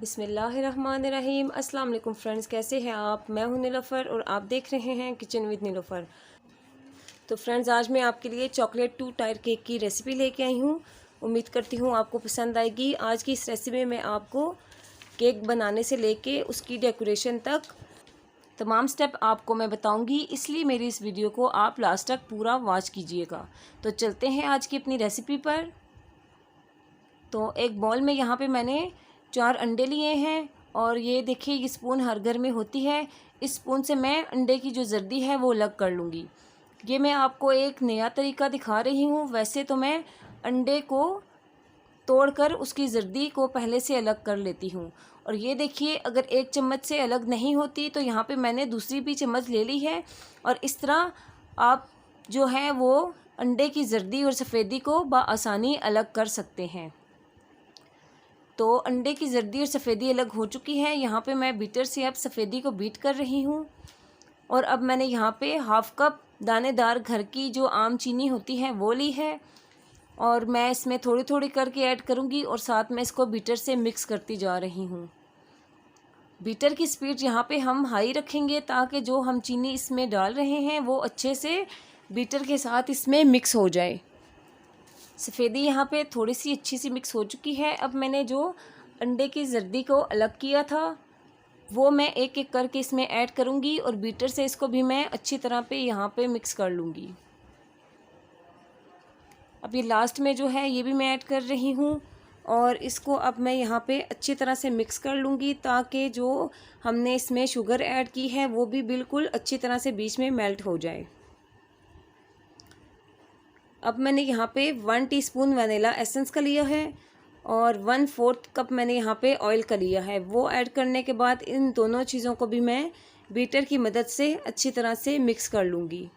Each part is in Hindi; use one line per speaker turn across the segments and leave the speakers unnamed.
बिस्मिल्लाहिर्रहमानिर्रहीम। अस्सलाम वालेकुम फ्रेंड्स, कैसे हैं आप? मैं हूं नीलोफ़र और आप देख रहे हैं किचन विद नीलोफ़र। तो फ्रेंड्स, आज मैं आपके लिए चॉकलेट 2 टायर केक की रेसिपी लेके आई हूं। उम्मीद करती हूं आपको पसंद आएगी। आज की इस रेसिपी में मैं आपको केक बनाने से लेके उसकी डेकोरेशन तक तमाम स्टेप आपको मैं बताऊंगी, इसलिए मेरी इस वीडियो को आप लास्ट तक पूरा वॉच कीजिएगा। तो चलते हैं आज की अपनी रेसिपी पर। तो एक बॉल में यहाँ पे मैंने 4 अंडे लिए हैं और ये देखिए, ये स्पून हर घर में होती है। इस स्पून से मैं अंडे की जो जर्दी है वो अलग कर लूँगी। ये मैं आपको एक नया तरीका दिखा रही हूँ। वैसे तो मैं अंडे को तोड़कर उसकी जर्दी को पहले से अलग कर लेती हूँ। और ये देखिए, अगर एक चम्मच से अलग नहीं होती तो यहाँ पे मैंने दूसरी भी चम्मच ले ली है। और इस तरह आप जो है वो अंडे की जर्दी और सफ़ेदी को बआसानी अलग कर सकते हैं। तो अंडे की जर्दी और सफ़ेदी अलग हो चुकी है। यहाँ पे मैं बीटर से अब सफ़ेदी को बीट कर रही हूँ। और अब मैंने यहाँ पे हाफ़ कप दानेदार घर की जो आम चीनी होती है वो ली है और मैं इसमें थोड़ी थोड़ी करके ऐड करूँगी और साथ में इसको बीटर से मिक्स करती जा रही हूँ। बीटर की स्पीड यहाँ पे हम हाई रखेंगे ताकि जो हम चीनी इसमें डाल रहे हैं वो अच्छे से बीटर के साथ इसमें मिक्स हो जाए। सफ़ेदी यहाँ पे थोड़ी सी अच्छी सी मिक्स हो चुकी है। अब मैंने जो अंडे की जर्दी को अलग किया था वो मैं एक एक करके इसमें ऐड करूँगी और बीटर से इसको भी मैं अच्छी तरह पे यहाँ पे मिक्स कर लूँगी। अब ये लास्ट में जो है ये भी मैं ऐड कर रही हूँ और इसको अब मैं यहाँ पे अच्छी तरह से मिक्स कर लूँगी ताकि जो हमने इसमें शुगर ऐड की है वो भी बिल्कुल अच्छी तरह से बीच में मेल्ट हो जाए। अब मैंने यहाँ पे 1 टीस्पून वनीला एसेंस का लिया है और 1/4 कप मैंने यहाँ पे ऑयल का लिया है। वो ऐड करने के बाद इन दोनों चीज़ों को भी मैं बीटर की मदद से अच्छी तरह से मिक्स कर लूँगी।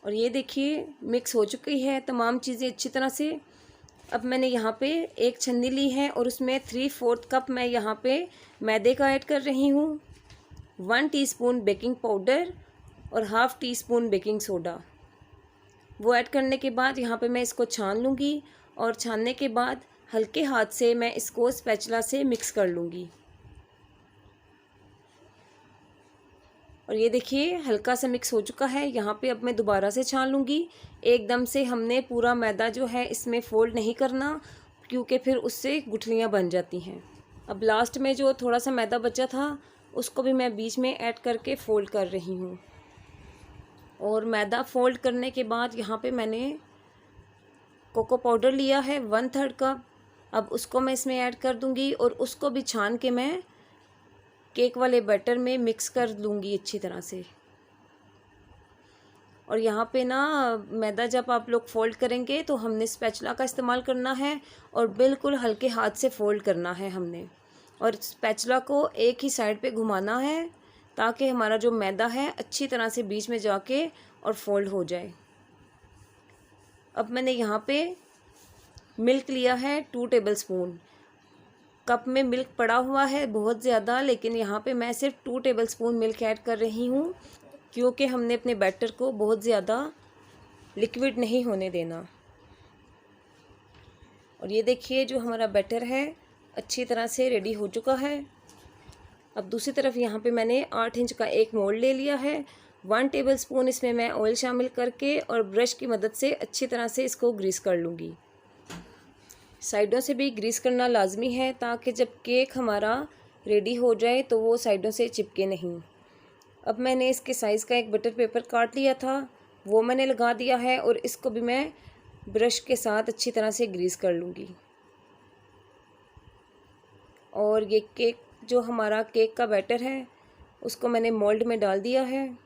और ये देखिए, मिक्स हो चुकी है तमाम चीज़ें अच्छी तरह से। अब मैंने यहाँ पे एक छन्नी ली है और उसमें 3/4 कप मैं यहाँ पे मैदे का ऐड कर रही हूँ, 1 टीस्पून बेकिंग पाउडर और हाफ़ टीस्पून बेकिंग सोडा। वो ऐड करने के बाद यहाँ पे मैं इसको छान लूँगी और छानने के बाद हल्के हाथ से मैं इसको स्पैचुला से मिक्स कर लूँगी। और ये देखिए, हल्का सा मिक्स हो चुका है। यहाँ पे अब मैं दोबारा से छान लूँगी। एकदम से हमने पूरा मैदा जो है इसमें फ़ोल्ड नहीं करना, क्योंकि फिर उससे गुठलियाँ बन जाती हैं। अब लास्ट में जो थोड़ा सा मैदा बचा था उसको भी मैं बीच में ऐड करके फ़ोल्ड कर रही हूँ। और मैदा फ़ोल्ड करने के बाद यहाँ पे मैंने कोको पाउडर लिया है 1/3 कप। अब उसको मैं इसमें ऐड कर दूँगी और उसको भी छान के मैं केक वाले बैटर में मिक्स कर लूँगी अच्छी तरह से। और यहाँ पे ना मैदा जब आप लोग फ़ोल्ड करेंगे तो हमने स्पैचुला का इस्तेमाल करना है और बिल्कुल हल्के हाथ से फ़ोल्ड करना है हमने। और स्पैचुला को एक ही साइड पे घुमाना है ताकि हमारा जो मैदा है अच्छी तरह से बीच में जाके और फ़ोल्ड हो जाए। अब मैंने यहाँ पे मिल्क लिया है 2 टेबलस्पून। कप में मिल्क पड़ा हुआ है बहुत ज़्यादा, लेकिन यहाँ पे मैं सिर्फ 2 टेबलस्पून मिल्क ऐड कर रही हूँ क्योंकि हमने अपने बैटर को बहुत ज़्यादा लिक्विड नहीं होने देना। और ये देखिए, जो हमारा बैटर है अच्छी तरह से रेडी हो चुका है। अब दूसरी तरफ यहाँ पे मैंने 8 इंच का एक मोल्ड ले लिया है। 1 टेबलस्पून इसमें मैं ऑयल शामिल करके और ब्रश की मदद से अच्छी तरह से इसको ग्रीस कर लूँगी। साइडों से भी ग्रीस करना लाजमी है ताकि जब केक हमारा रेडी हो जाए तो वो साइडों से चिपके नहीं। अब मैंने इसके साइज़ का एक बटर पेपर काट लिया था, वो मैंने लगा दिया है और इसको भी मैं ब्रश के साथ अच्छी तरह से ग्रीस कर लूँगी। और ये केक, जो हमारा केक का बैटर है, उसको मैंने मोल्ड में डाल दिया है।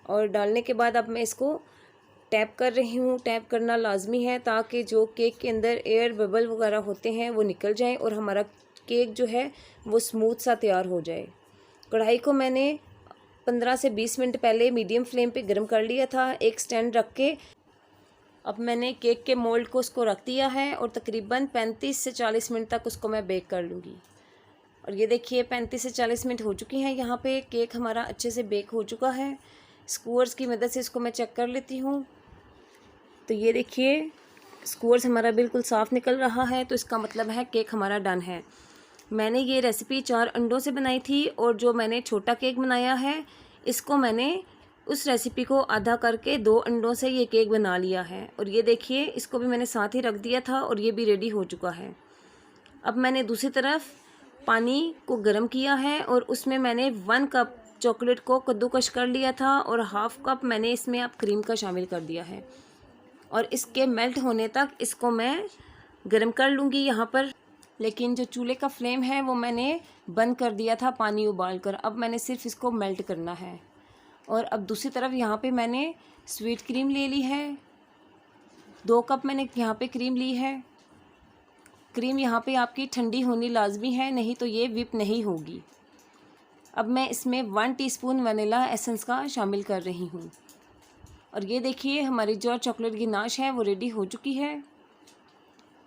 और डालने के बाद अब मैं इसको टैप कर रही हूँ। टैप करना लाजमी है ताकि जो केक के अंदर एयर बबल वगैरह होते हैं वो निकल जाएं और हमारा केक जो है वो स्मूथ सा तैयार हो जाए। कढ़ाई को मैंने 15 से 20 मिनट पहले मीडियम फ्लेम पे गर्म कर लिया था एक स्टैंड रख के। अब मैंने केक के मोल्ड को उसको रख दिया है और तकरीबन 35 से 40 मिनट तक उसको मैं बेक कर लूँगी। और ये देखिए, 35 से 40 मिनट हो चुकी हैं। यहाँ पे केक हमारा अच्छे से बेक हो चुका है। स्क्वायर्स की मदद से इसको मैं चेक कर लेती हूँ। तो ये देखिए, स्क्वायर्स हमारा बिल्कुल साफ़ निकल रहा है, तो इसका मतलब है केक हमारा डन है। मैंने ये रेसिपी 4 अंडों से बनाई थी और जो मैंने छोटा केक बनाया है इसको मैंने उस रेसिपी को आधा करके 2 अंडों से ये केक बना लिया है। और ये देखिए इसको भी मैंने साथ ही रख दिया था और ये भी रेडी हो चुका है। अब मैंने दूसरी तरफ पानी को गर्म किया है और उसमें मैंने 1 कप चॉकलेट को कद्दूकश कर लिया था और हाफ़ कप मैंने इसमें अब क्रीम का शामिल कर दिया है और इसके मेल्ट होने तक इसको मैं गर्म कर लूँगी यहाँ पर। लेकिन जो चूल्हे का फ्लेम है वो मैंने बंद कर दिया था पानी उबाल कर। अब मैंने सिर्फ इसको मेल्ट करना है। और अब दूसरी तरफ यहाँ पे मैंने स्वीट क्रीम ले ली है, 2 कप मैंने यहाँ पे क्रीम ली है। क्रीम यहाँ पे आपकी ठंडी होनी लाजमी है, नहीं तो ये व्हिप नहीं होगी। अब मैं इसमें 1 टीस्पून वनीला एसेंस का शामिल कर रही हूँ। और ये देखिए हमारी जो चॉकलेट गिनाश है वो रेडी हो चुकी है।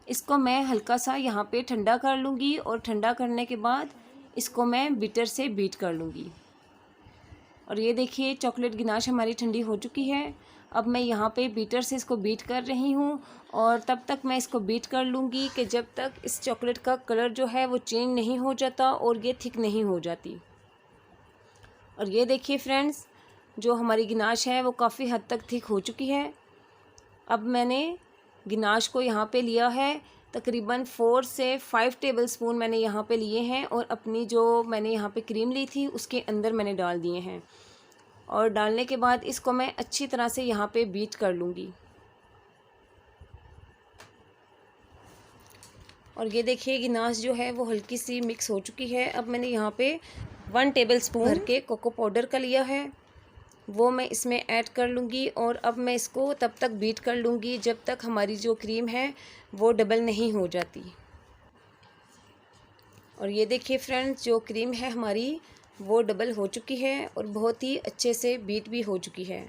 इसको मैं हल्का सा यहाँ पे ठंडा कर लूँगी और ठंडा करने के बाद इसको मैं बीटर से बीट कर लूँगी। और ये देखिए चॉकलेट गिनाश हमारी ठंडी हो चुकी है। अब मैं यहाँ पे बीटर से इसको बीट कर रही हूँ और तब तक मैं इसको बीट कर लूँगी कि जब तक इस चॉकलेट का कलर जो है वो चेंज नहीं हो जाता और ये थिक नहीं हो जाती। और ये देखिए फ्रेंड्स, जो हमारी गिनाश है वो काफ़ी हद तक थिक हो चुकी है। अब मैंने गिनाश को यहाँ पे लिया है, तकरीबन 4 से 5 टेबलस्पून मैंने यहाँ पे लिए हैं और अपनी जो मैंने यहाँ पे क्रीम ली थी उसके अंदर मैंने डाल दिए हैं। और डालने के बाद इसको मैं अच्छी तरह से यहाँ पे बीट कर लूँगी। और ये देखिए गिनाश जो है वो हल्की सी मिक्स हो चुकी है। अब मैंने यहाँ पे 1 टेबलस्पून भर के कोको पाउडर का लिया है, वो मैं इसमें ऐड कर लूँगी। और अब मैं इसको तब तक बीट कर लूँगी जब तक हमारी जो क्रीम है वो डबल नहीं हो जाती। और ये देखिए फ्रेंड्स, जो क्रीम है हमारी वो डबल हो चुकी है और बहुत ही अच्छे से बीट भी हो चुकी है।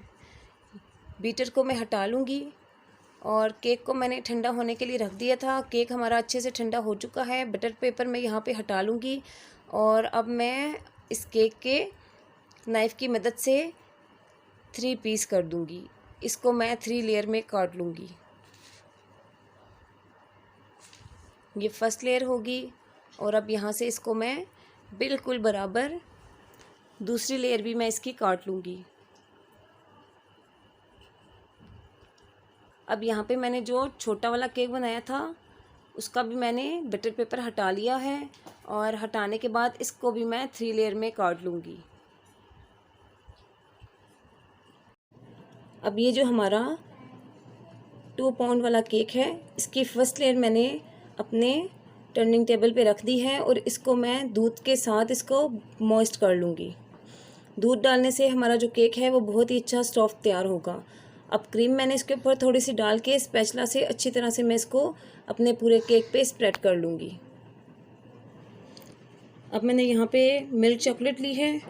बीटर को मैं हटा लूँगी और केक को मैंने ठंडा होने के लिए रख दिया था। केक हमारा अच्छे से ठंडा हो चुका है। बटर पेपर मैं यहाँ पे हटा लूँगी और अब मैं इस केक के नाइफ़ की मदद से 3 पीस कर दूँगी। इसको मैं 3 लेयर में काट लूँगी। ये फर्स्ट लेयर होगी और अब यहाँ से इसको मैं बिल्कुल बराबर दूसरी लेयर भी मैं इसकी काट लूँगी। अब यहाँ पे मैंने जो छोटा वाला केक बनाया था उसका भी मैंने बटर पेपर हटा लिया है और हटाने के बाद इसको भी मैं 3 लेयर में काट लूँगी। अब ये जो हमारा 2 पाउंड वाला केक है इसकी फर्स्ट लेयर मैंने अपने टर्निंग टेबल पे रख दी है और इसको मैं दूध के साथ इसको मॉइस्ट कर लूँगी। दूध डालने से हमारा जो केक है वो बहुत ही अच्छा सॉफ्ट तैयार होगा। अब क्रीम मैंने इसके ऊपर थोड़ी सी डाल के स्पैचुला से अच्छी तरह से मैं इसको अपने पूरे केक पे स्प्रेड कर लूँगी। अब मैंने यहाँ पे मिल्क चॉकलेट ली है,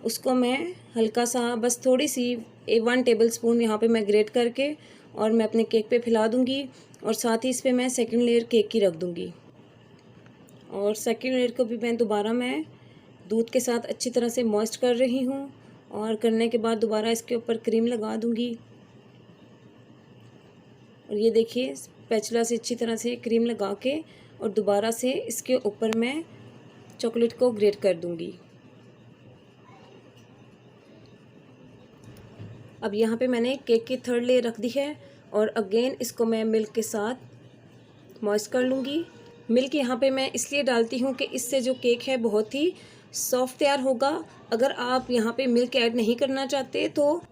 उसको मैं हल्का सा बस थोड़ी सी 1 टेबलस्पून यहाँ पे मैं ग्रेट करके और मैं अपने केक पे फैला दूँगी और साथ ही इस पर मैं सेकंड लेयर केक की रख दूँगी। और सेकंड लेयर को भी मैं दोबारा मैं दूध के साथ अच्छी तरह से मॉइस्ट कर रही हूँ और करने के बाद दोबारा इसके ऊपर क्रीम लगा दूँगी। और ये देखिए स्पैचुला से अच्छी तरह से क्रीम लगा के और दोबारा से इसके ऊपर मैं चॉकलेट को ग्रेट कर दूँगी। अब यहाँ पे मैंने केक की 3rd लेयर रख दी है और अगेन इसको मैं मिल्क के साथ मॉइस्ट कर लूँगी। मिल्क यहाँ पे मैं इसलिए डालती हूँ कि इससे जो केक है बहुत ही सॉफ्ट तैयार होगा। अगर आप यहाँ पे मिल्क ऐड नहीं करना चाहते तो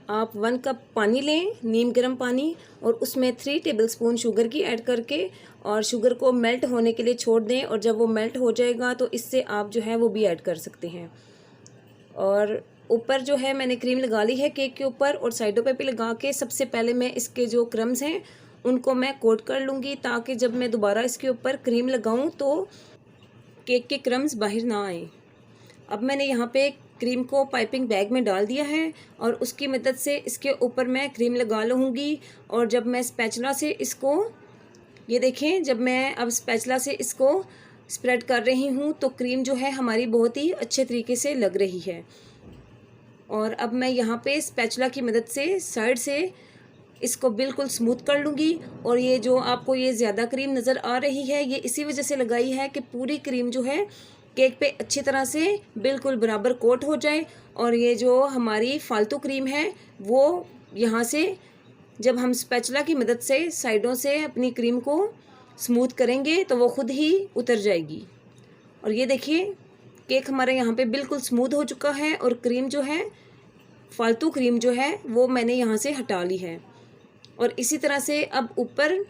आप 1 कप पानी लें, नीम गर्म पानी, और उसमें 3 टेबलस्पून शुगर की ऐड करके और शुगर को मेल्ट होने के लिए छोड़ दें। और जब वो मेल्ट हो जाएगा तो इससे आप जो है वो भी ऐड कर सकते हैं। और ऊपर जो है मैंने क्रीम लगा ली है केक के ऊपर और साइडों पे भी लगा के सबसे पहले मैं इसके जो क्रम्स हैं उनको मैं कोट कर लूँगी ताकि जब मैं दोबारा इसके ऊपर क्रीम लगाऊँ तो केक के क्रम्स बाहर ना आए। अब मैंने यहाँ पे क्रीम को पाइपिंग बैग में डाल दिया है और उसकी मदद से इसके ऊपर मैं क्रीम लगा लूँगी। और जब मैं स्पैचुला से इसको, ये देखें, जब मैं अब स्पैचुला से इसको स्प्रेड कर रही हूँ तो क्रीम जो है हमारी बहुत ही अच्छे तरीके से लग रही है। और अब मैं यहाँ पे स्पैचुला की मदद से साइड से इसको बिल्कुल स्मूथ कर लूँगी। और ये जो आपको ये ज़्यादा क्रीम नज़र आ रही है, ये इसी वजह से लगाई है कि पूरी क्रीम जो है केक पे अच्छी तरह से बिल्कुल बराबर कोट हो जाए। और ये जो हमारी फालतू क्रीम है वो यहाँ से जब हम स्पैचुला की मदद से साइडों से अपनी क्रीम को स्मूथ करेंगे तो वो खुद ही उतर जाएगी। और ये देखिए केक हमारे यहाँ पे बिल्कुल स्मूथ हो चुका है और क्रीम जो है, फालतू क्रीम जो है वो मैंने यहाँ से हटा ली है। और इसी तरह से अब ऊपर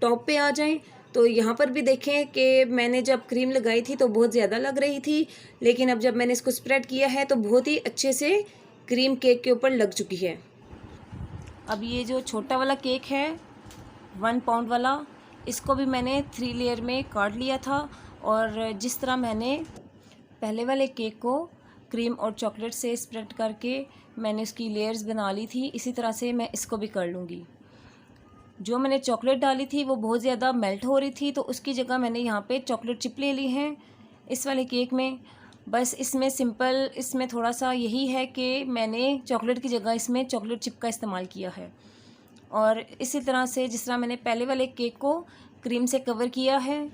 टॉप पे आ जाएं तो यहाँ पर भी देखें कि मैंने जब क्रीम लगाई थी तो बहुत ज़्यादा लग रही थी, लेकिन अब जब मैंने इसको स्प्रेड किया है तो बहुत ही अच्छे से क्रीम केक के ऊपर लग चुकी है। अब ये जो छोटा वाला केक है 1 पाउंड वाला, इसको भी मैंने 3 लेयर में काट लिया था। और जिस तरह मैंने पहले वाले केक को क्रीम और चॉकलेट से स्प्रेड करके मैंने उसकी लेयर्स बना ली थी, इसी तरह से मैं इसको भी कर लूँगी। जो मैंने चॉकलेट डाली थी वो बहुत ज़्यादा मेल्ट हो रही थी, तो उसकी जगह मैंने यहाँ पे चॉकलेट चिप ले ली हैं इस वाले केक में। बस इसमें सिंपल इसमें थोड़ा सा यही है कि मैंने चॉकलेट की जगह इसमें चॉकलेट चिप का इस्तेमाल किया है। और इसी तरह से जिस तरह मैंने पहले वाले केक को क्रीम से कवर किया है,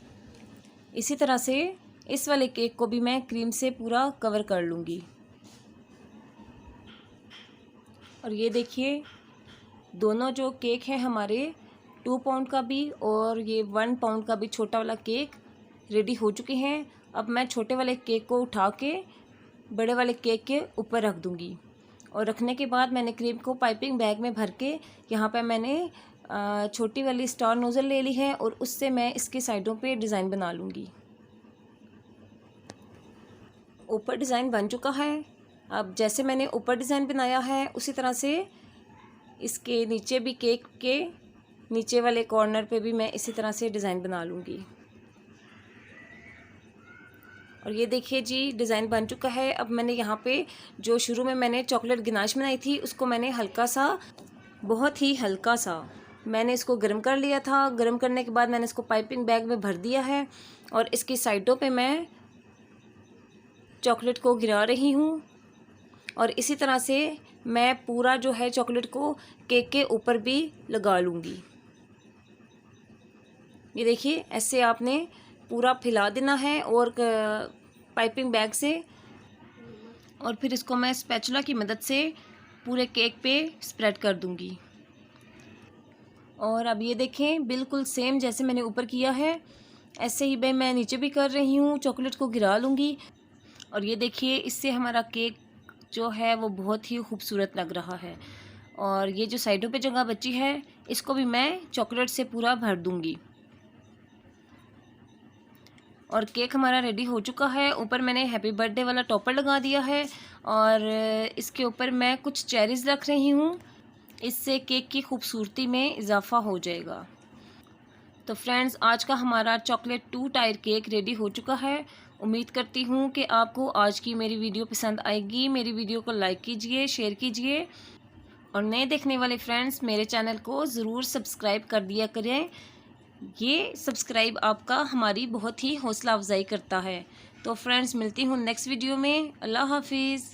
इसी तरह से इस वाले केक को भी मैं क्रीम से पूरा कवर कर लूँगी। और ये देखिए दोनों जो केक हैं हमारे 2 पाउंड का भी और ये 1 पाउंड का भी छोटा वाला केक रेडी हो चुके हैं। अब मैं छोटे वाले केक को उठा के बड़े वाले केक के ऊपर रख दूँगी। और रखने के बाद मैंने क्रीम को पाइपिंग बैग में भर के यहाँ पे मैंने छोटी वाली स्टार नोज़ल ले ली है और उससे मैं इसकी साइडों पे डिज़ाइन बना लूँगी। ऊपर डिज़ाइन बन चुका है। अब जैसे मैंने ऊपर डिज़ाइन बनाया है उसी तरह से इसके नीचे भी केक के नीचे वाले कॉर्नर पे भी मैं इसी तरह से डिज़ाइन बना लूँगी। और ये देखिए जी डिज़ाइन बन चुका है। अब मैंने यहाँ पे जो शुरू में मैंने चॉकलेट गिनाश बनाई थी उसको मैंने हल्का सा, बहुत ही हल्का सा मैंने इसको गर्म कर लिया था। गर्म करने के बाद मैंने इसको पाइपिंग बैग में भर दिया है और इसकी साइडों पे मैं चॉकलेट को गिरा रही हूँ। और इसी तरह से मैं पूरा जो है चॉकलेट को केक के ऊपर भी लगा लूँगी। ये देखिए ऐसे आपने पूरा फैला देना है और पाइपिंग बैग से, और फिर इसको मैं स्पैचुला की मदद से पूरे केक पे स्प्रेड कर दूँगी। और अब ये देखें बिल्कुल सेम जैसे मैंने ऊपर किया है ऐसे ही मैं नीचे भी कर रही हूँ, चॉकलेट को गिरा लूँगी। और ये देखिए इससे हमारा केक जो है वो बहुत ही खूबसूरत लग रहा है। और ये जो साइडों पे जगह बची है इसको भी मैं चॉकलेट से पूरा भर दूँगी। और केक हमारा रेडी हो चुका है। ऊपर मैंने हैप्पी बर्थडे वाला टॉपर लगा दिया है और इसके ऊपर मैं कुछ चेरीज़ रख रही हूँ, इससे केक की खूबसूरती में इजाफ़ा हो जाएगा। तो फ्रेंड्स आज का हमारा चॉकलेट 2 टायर केक रेडी हो चुका है। उम्मीद करती हूँ कि आपको आज की मेरी वीडियो पसंद आएगी। मेरी वीडियो को लाइक कीजिए, शेयर कीजिए और नए देखने वाले फ्रेंड्स मेरे चैनल को ज़रूर सब्सक्राइब कर दिया करें। ये सब्सक्राइब आपका हमारी बहुत ही हौसला अफजाई करता है। तो फ्रेंड्स मिलती हूँ नेक्स्ट वीडियो में। अल्लाह हाफिज़।